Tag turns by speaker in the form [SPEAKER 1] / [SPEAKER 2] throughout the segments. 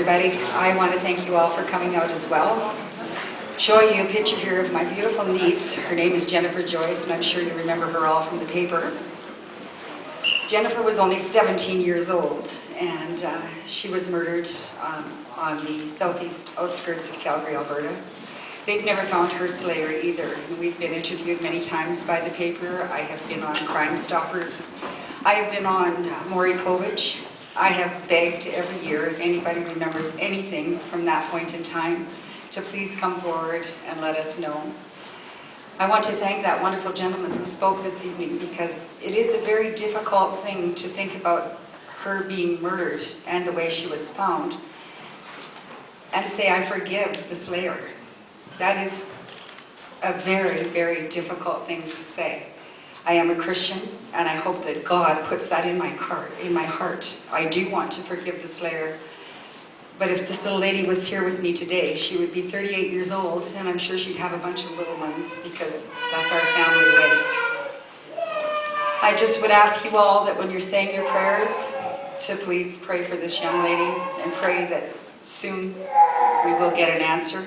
[SPEAKER 1] everybody. I want to thank you all for coming out as well. Showing you a picture here of my beautiful niece. Her name is Jennifer Joyce, and I'm sure you remember her all from the paper. Jennifer was only 17 years old, and she was murdered on the southeast outskirts of Calgary, Alberta. They've never found her slayer either. We've been interviewed many times by the paper. I have been on Crime Stoppers. I have been on Maury Povich. I have begged every year, if anybody remembers anything from that point in time, to please come forward and let us know. I want to thank that wonderful gentleman who spoke this evening, because it is a very difficult thing to think about her being murdered and the way she was found and say, I forgive the slayer. That is a very, very difficult thing to say. I am a Christian, and I hope that God puts that in my heart. I do want to forgive the slayer. But if this little lady was here with me today, she would be 38 years old, and I'm sure she'd have a bunch of little ones, because that's our family way. I just would ask you all that when you're saying your prayers, to please pray for this young lady, and pray that soon we will get an answer.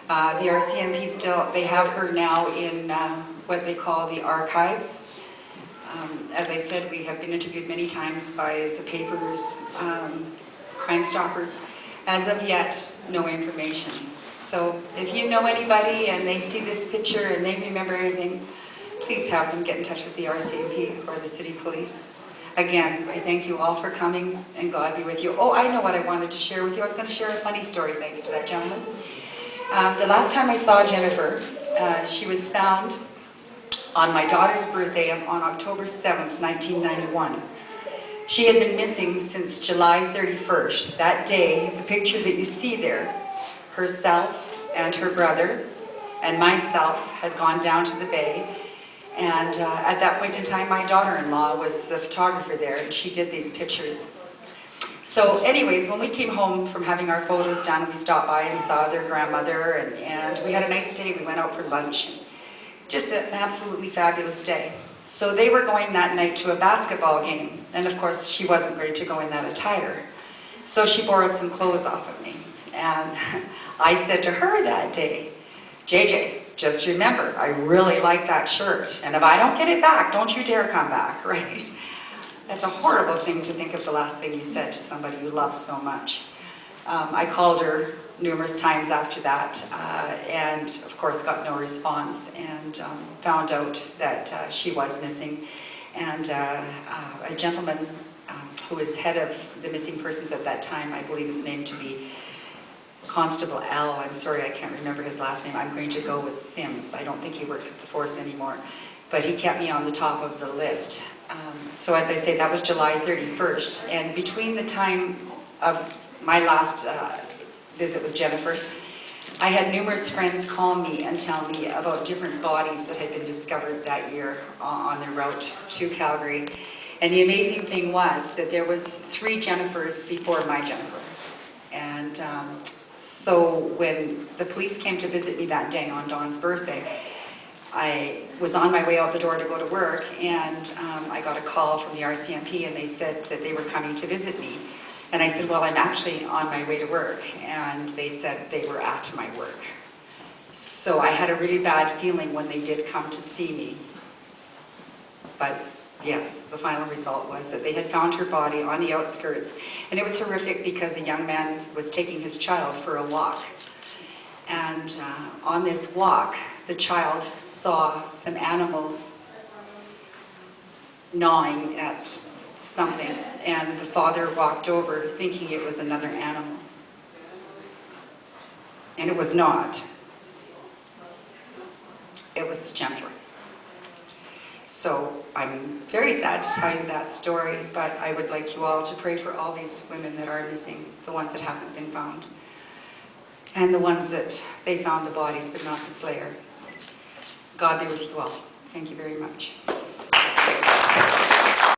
[SPEAKER 1] The RCMP still, they have her now in what they call the archives. As I said, we have been interviewed many times by the papers, Crime Stoppers. As of yet, no information. So if you know anybody and they see this picture and they remember anything, please have them get in touch with the RCMP or the City Police. Again, I thank you all for coming, and God be with you. Oh, I know what I wanted to share with you. I was going to share a funny story thanks to that gentleman. The last time I saw Jennifer, she was found on my daughter's birthday on October 7th, 1991. She had been missing since July 31st. That day, the picture that you see there, herself and her brother and myself had gone down to the bay. And at that point in time, my daughter-in-law was the photographer there, and she did these pictures. So anyways, when we came home from having our photos done, we stopped by and saw their grandmother, and we had a nice day. We went out for lunch. Just an absolutely fabulous day. So they were going that night to a basketball game, and of course she wasn't going to go in that attire. So she borrowed some clothes off of me, and I said to her that day, JJ, just remember, I really like that shirt, and if I don't get it back, don't you dare come back, right? That's a horrible thing to think of the last thing you said to somebody you love so much. I called her numerous times after that, and of course got no response, and found out that she was missing. And a gentleman who was head of the missing persons at that time, I believe his name to be Constable L. I'm sorry, I can't remember his last name. I'm going to go with Sims. I don't think he works with the force anymore, but he kept me on the top of the list. So as I say, that was July 31st, and between the time of my last visit with Jennifer, I had numerous friends call me and tell me about different bodies that had been discovered that year on their route to Calgary. And the amazing thing was that there was 3 Jennifers before my Jennifer. And so when the police came to visit me that day on Dawn's birthday, I was on my way out the door to go to work, and I got a call from the RCMP, and they said that they were coming to visit me. And I said, well, I'm actually on my way to work. And they said they were at my work. So I had a really bad feeling when they did come to see me. But yes, the final result was that they had found her body on the outskirts. And it was horrific because a young man was taking his child for a walk. And on this walk, the child saw some animals gnawing at something, and the father walked over thinking it was another animal. And it was not. It was Jennifer. So I'm very sad to tell you that story, but I would like you all to pray for all these women that are missing, the ones that haven't been found, and the ones that they found the bodies but not the slayer. God be with you all. Thank you very much.